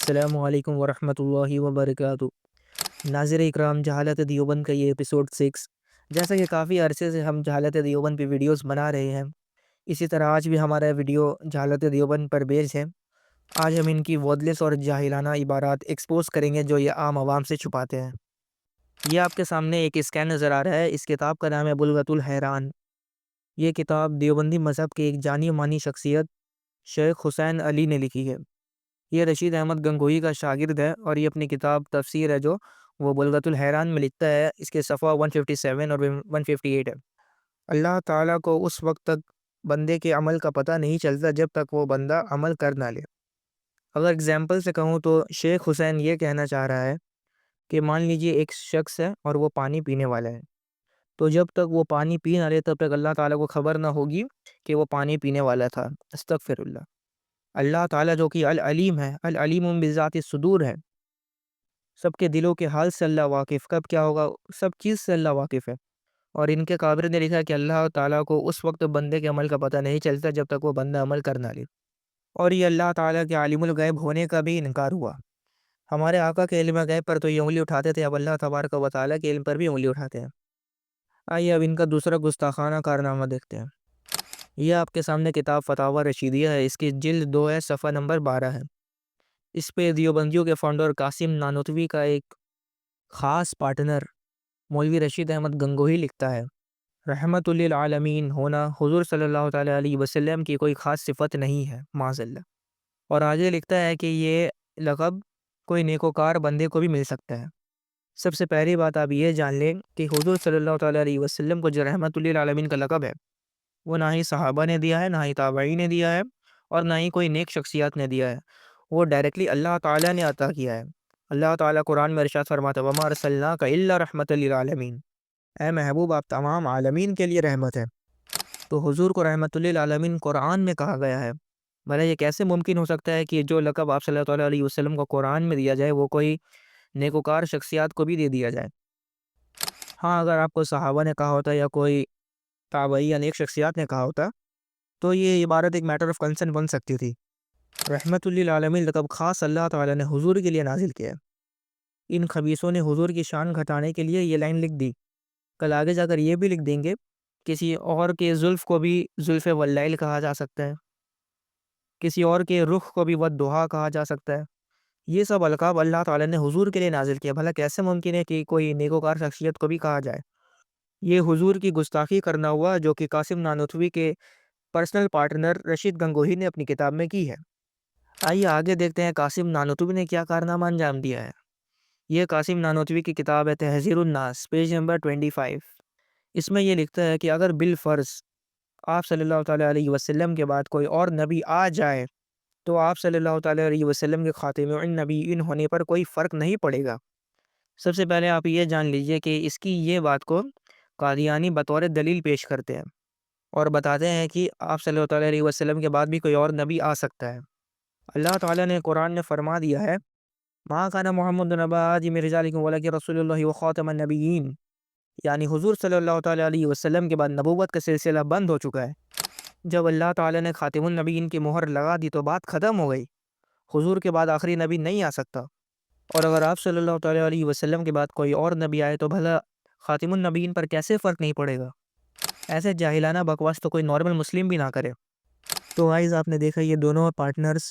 السلام علیکم ورحمۃ اللہ وبرکاتہ۔ ناظر اکرام، جہالت دیوبند کا یہ ایپیسوڈ 6۔ جیسا کہ کافی عرصے سے ہم جہالت دیوبند پہ ویڈیوز بنا رہے ہیں، اسی طرح آج بھی ہمارا ویڈیو جہالت دیوبند پر بیس ہے۔ آج ہم ان کی ورڈلیس اور جاہلانہ عبارات ایکسپوز کریں گے جو یہ عام عوام سے چھپاتے ہیں۔ یہ آپ کے سامنے ایک اسکین نظر آ رہا ہے۔ اس کتاب کا نام ہے بلغۃ الحیران۔ یہ کتاب دیوبندی مذہب کے ایک جانی مانی شخصیت شیخ حسین علی نے لکھی ہے۔ یہ رشید احمد گنگوہی کا شاگرد ہے اور یہ اپنی کتاب تفسیر ہے جو وہ بلغۃ الحیران میں لکھتا ہے۔ اس کے صفحہ 157 اور 158 ہے۔ اللہ تعالیٰ کو اس وقت تک بندے کے عمل کا پتہ نہیں چلتا جب تک وہ بندہ عمل کر نہ لے۔ اگر اگزامپل سے کہوں تو شیخ حسین یہ کہنا چاہ رہا ہے کہ مان لیجئے ایک شخص ہے اور وہ پانی پینے والا ہے، تو جب تک وہ پانی پی نہ لے تب تک اللہ تعالیٰ کو خبر نہ ہوگی کہ وہ پانی پینے والا تھا۔ استغفر اللہ۔ اللہ تعالیٰ جو کہ العلیم ہے، العلیم بذات الصدور ہے، سب کے دلوں کے حال سے اللہ واقف، کب کیا ہوگا سب چیز سے اللہ واقف ہے۔ اور ان کے قابر نے لکھا کہ اللہ تعالیٰ کو اس وقت بندے کے عمل کا پتہ نہیں چلتا جب تک وہ بندہ عمل کر نہ لے۔ اور یہ اللہ تعالیٰ کے عالم الغیب ہونے کا بھی انکار ہوا۔ ہمارے آقا کے علم غیب پر تو یہ انگلی اٹھاتے تھے، اب اللہ تبارک و تعالیٰ کے علم پر بھی انگلی اٹھاتے ہیں۔ آئیے اب ان کا دوسرا گستاخانہ کارنامہ دیکھتے ہیں۔ یہ آپ کے سامنے کتاب فتاوی رشیدیہ ہے۔ اس کی جلد 2 ہے، صفحہ نمبر 12 ہے۔ اس پہ دیوبندیوں کے فاؤنڈر قاسم نانوتوی کا ایک خاص پارٹنر مولوی رشید احمد گنگوہی لکھتا ہے، رحمت للعالمین ہونا حضور صلی اللہ تعالیٰ علیہ وسلم کی کوئی خاص صفت نہیں ہے، معاذ اللہ۔ اور آگے لکھتا ہے کہ یہ لقب کوئی نیکوکار بندے کو بھی مل سکتا ہے۔ سب سے پہلی بات آپ یہ جان لیں کہ حضور صلی اللہ تعالیٰ علیہ وسلم کو جو رحمت للعالمین کا لقب ہے وہ نہ ہی صحابہ نے دیا ہے، نہ ہی تابعین نے دیا ہے، اور نہ ہی کوئی نیک شخصیات نے دیا ہے۔ وہ ڈائریکٹلی اللہ تعالیٰ نے عطا کیا ہے۔ اللہ تعالیٰ قرآن میں ارشاد فرماتا ہے، وَمَا أَرْسَلْنَاكَ إِلَّا رَحْمَةً لِلْعَالَمِينَ، اے محبوب آپ تمام عالمین کے لیے رحمت ہے۔ تو حضور کو رحمت للعالمین قرآن میں کہا گیا ہے۔ بھلا یہ کیسے ممکن ہو سکتا ہے کہ جو لقب آپ صلی اللہ علیہ وسلم کو قرآن میں دیا جائے وہ کوئی نیکوکار شخصیات کو بھی دے دیا جائے؟ ہاں، اگر آپ کو صحابہ نے کہا ہوتا یا کوئی تابعی یا نیک شخصیات نے کہا ہوتا تو یہ عبارت ایک میٹر آف کنسرن بن سکتی تھی۔ رحمت للعالمین لقب خاص اللہ تعالیٰ نے حضور کے لیے نازل کیا ہے۔ ان خبیثوں نے حضور کی شان گھٹانے کے لیے یہ لائن لکھ دی۔ کل آگے جا کر یہ بھی لکھ دیں گے کسی اور کے زلف کو بھی زلف واللیل کہا جا سکتا ہے، کسی اور کے رخ کو بھی والضحیٰ کہا جا سکتا ہے۔ یہ سب القاب اللہ تعالیٰ نے حضور کے لیے نازل کیا۔ بھلا کیسے ممکن ہے کہ کوئی نیکوکار شخصیت کو بھی کہا جائے؟ یہ حضور کی گستاخی کرنا ہوا جو کہ قاسم نانوتوی کے پرسنل پارٹنر رشید گنگوہی نے اپنی کتاب میں کی ہے۔ آئیے آگے دیکھتے ہیں قاسم نانوتوی نے کیا کارنامہ انجام دیا ہے۔ یہ قاسم نانوتوی کی کتاب ہے تحذیر الناس، پیج نمبر 25۔ اس میں یہ لکھتا ہے کہ اگر بالفرض آپ صلی اللہ تعالیٰ علیہ وسلم کے بعد کوئی اور نبی آ جائے تو آپ صلی اللہ تعالیٰ علیہ وسلم کے خاتم النبیین ہونے پر کوئی فرق نہیں پڑے گا۔ سب سے پہلے آپ یہ جان لیجئے کہ اس کی یہ بات کو قادیانی بطور دلیل پیش کرتے ہیں اور بتاتے ہیں کہ آپ صلی اللہ تعالیٰ علیہ وسلم کے بعد بھی کوئی اور نبی آ سکتا ہے۔ اللہ تعالیٰ نے قرآن میں فرما دیا ہے، مَا كَانَ مُحَمَّدٌ أَبَا أَحَدٍ مِّن رِجَالِكُمْ وَلَٰكِنَّ رَسُولَ اللَّهِ وَخَاتَمَ النَّبِيِّينَ، یعنی حضور صلی اللہ تعالیٰ علیہ وسلم کے بعد نبوت کا سلسلہ بند ہو چکا ہے۔ جب اللہ تعالیٰ نے خاتم النبیین کی مہر لگا دی تو بات ختم ہو گئی۔ حضور کے بعد آخری نبی نہیں آ سکتا، اور اگر آپ صلی اللہ تعالیٰ علیہ وسلم کے بعد کوئی اور نبی آئے تو بھلا خاتم النبیین پر کیسے فرق نہیں پڑے گا؟ ایسے جاہلانہ بکواس تو کوئی نارمل مسلم بھی نہ کرے۔ تو غائز آپ نے دیکھا یہ دونوں پارٹنرز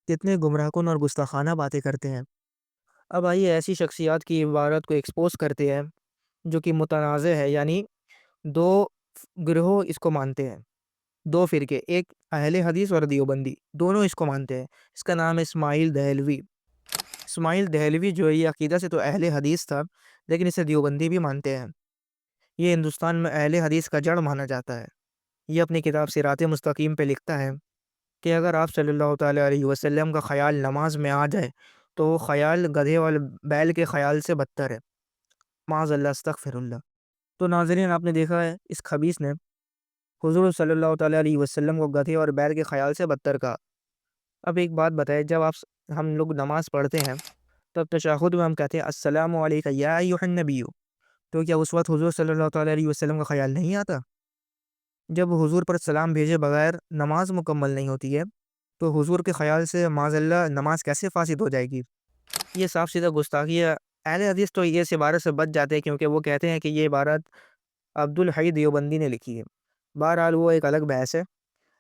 کتنے گمراہ کن اور گستاخانہ باتیں کرتے ہیں۔ اب آئیے ایسی شخصیات کی عبارت کو ایکسپوز کرتے ہیں جو کہ متنازع ہے، یعنی دو گروہ اس کو مانتے ہیں، دو فرقے، ایک اہل حدیث اور دیوبندی، دونوں اس کو مانتے ہیں۔ اس کا نام ہے اسماعیل دہلوی۔ اسماعیل دہلوی جو ہے یہ عقیدہ سے تو اہل حدیث تھا لیکن اسے دیوبندی بھی مانتے ہیں۔ یہ ہندوستان میں اہل حدیث کا جڑ مانا جاتا ہے۔ یہ اپنی کتاب صراط مستقیم پہ لکھتا ہے کہ اگر آپ صلی اللہ تعالیٰ علیہ وسلم کا خیال نماز میں آ جائے تو وہ خیال گدھے اور بیل کے خیال سے بدتر ہے، معاذ اللہ، استغفر اللہ۔ تو ناظرین آپ نے دیکھا ہے اس خبیث نے حضور صلی اللہ تعالیٰ علیہ وسلم کو گدھے اور بیل کے خیال سے بدتر کہا۔ اب ایک بات بتائے، جب ہم لوگ نماز پڑھتے ہیں تب تشہد میں ہم کہتے ہیں السلام علیکم یا ایھا النبی، تو کیا اس وقت حضور صلی اللہ تعالیٰ علیہ وسلم کا خیال نہیں آتا؟ جب حضور پر سلام بھیجے بغیر نماز مکمل نہیں ہوتی ہے تو حضور کے خیال سے معاذ اللہ نماز کیسے فاسد ہو جائے گی؟ یہ صاف سیدھا گستاخی ہے۔ اہل حدیث تو یہ اس عبارت سے بچ جاتے ہیں کیونکہ وہ کہتے ہیں کہ یہ عبارت عبدالحی دیوبندی نے لکھی ہے۔ بہرحال وہ ایک الگ بحث ہے،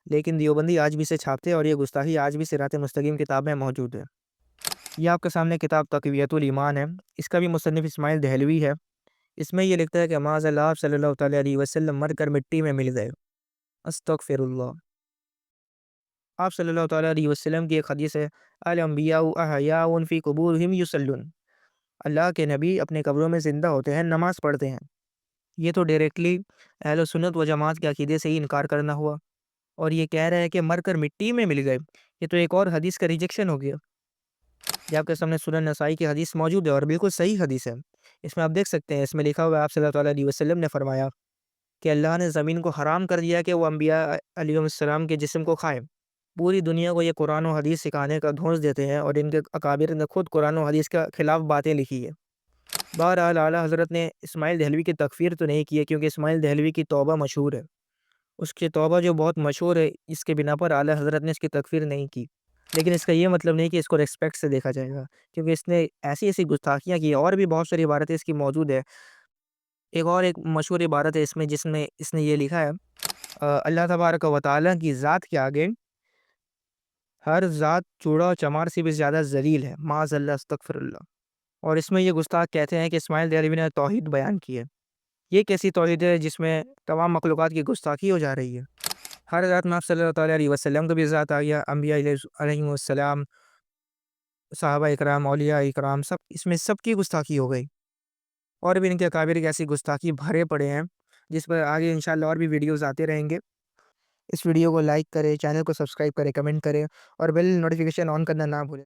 لیکن دیوبندی آج بھی اسے چھاپتے ہیں اور یہ گستاخی آج بھی صراط مستقیم کتاب میں موجود ہے۔ یہ آپ کے سامنے کتاب تقویۃ الایمان ہے، اس کا بھی مصنف اسماعیل دہلوی ہے۔ اس میں یہ لکھتا ہے کہ معاذ اللہ صلی اللہ تعالیٰ علیہ وسلم مر کر مٹی میں مل گئے، استغفر اللہ۔ آپ صلی اللہ تعالیٰ علیہ وسلم کی ایک حدیث ہے، الانبیاء احیاء فی قبورہم یصلون، اللہ کے نبی اپنے قبروں میں زندہ ہوتے ہیں، نماز پڑھتے ہیں۔ یہ تو ڈائریکٹلی اہل سنت و جماعت کے عقیدے سے ہی انکار کرنا ہوا، اور یہ کہہ رہے ہیں کہ مر کر مٹی میں مل گئے، یہ تو ایک اور حدیث کا ریجیکشن ہو گیا۔ یہ آپ کے سامنے سنن نسائی کی حدیث موجود ہے اور بالکل صحیح حدیث ہے۔ اس میں آپ دیکھ سکتے ہیں، اس میں لکھا ہوا ہے آپ صلی اللہ تعالیٰ علیہ وسلم نے فرمایا کہ اللہ نے زمین کو حرام کر دیا کہ وہ انبیاء علیہ السلام کے جسم کو کھائیں۔ پوری دنیا کو یہ قرآن و حدیث سکھانے کا دھونس دیتے ہیں اور ان کے اکابر نے خود قرآن و حدیث کے خلاف باتیں لکھی ہے۔ بہرحال اعلیٰ حضرت نے اسماعیل دہلوی کی تکفیر تو نہیں کی ہے، کیونکہ اسماعیل دہلوی کی توبہ مشہور ہے، اس کی توبہ جو بہت مشہور ہے، اس کے بنا پر اعلیٰ حضرت نے اس کی تکفیر نہیں کی۔ لیکن اس کا یہ مطلب نہیں کہ اس کو ریسپیکٹ سے دیکھا جائے گا، کیونکہ اس نے ایسی ایسی گستاخیاں کی، اور بھی بہت ساری عبارتیں اس کی موجود ہے۔ ایک مشہور عبارت ہے اس میں، جس میں اس نے یہ لکھا ہے، اللہ تبارک و تعالیٰ کی ذات کے آگے ہر ذات چوڑا و چمار سے بھی زیادہ ذلیل ہے، معاذ اللہ، استغفر اللہ۔ اور اس میں یہ گستاخ کہتے ہیں کہ اسماعیل دہلوی نے توحید بیان کی ہے۔ یہ کیسی توحید ہے جس میں تمام مخلوقات کی گستاخی ہو جا رہی ہے؟ ہر ذات میں آپ صلی اللہ تعالیٰ علیہ وسلم کا بھی ذات آ گیا، انبیاء علیہ السلام، صحابہ اکرام، اولیاء اکرام، سب اس میں سب کی گستاخی ہو گئی، اور بھی ان کے اکابر کی ایسی گستاخی بھرے پڑے ہیں جس پر آگے انشاءاللہ اور بھی ویڈیوز آتے رہیں گے۔ اس ویڈیو کو لائک کریں، چینل کو سبسکرائب کریں، کمنٹ کریں اور بیل نوٹیفیکیشن آن کرنا نہ بھولیں۔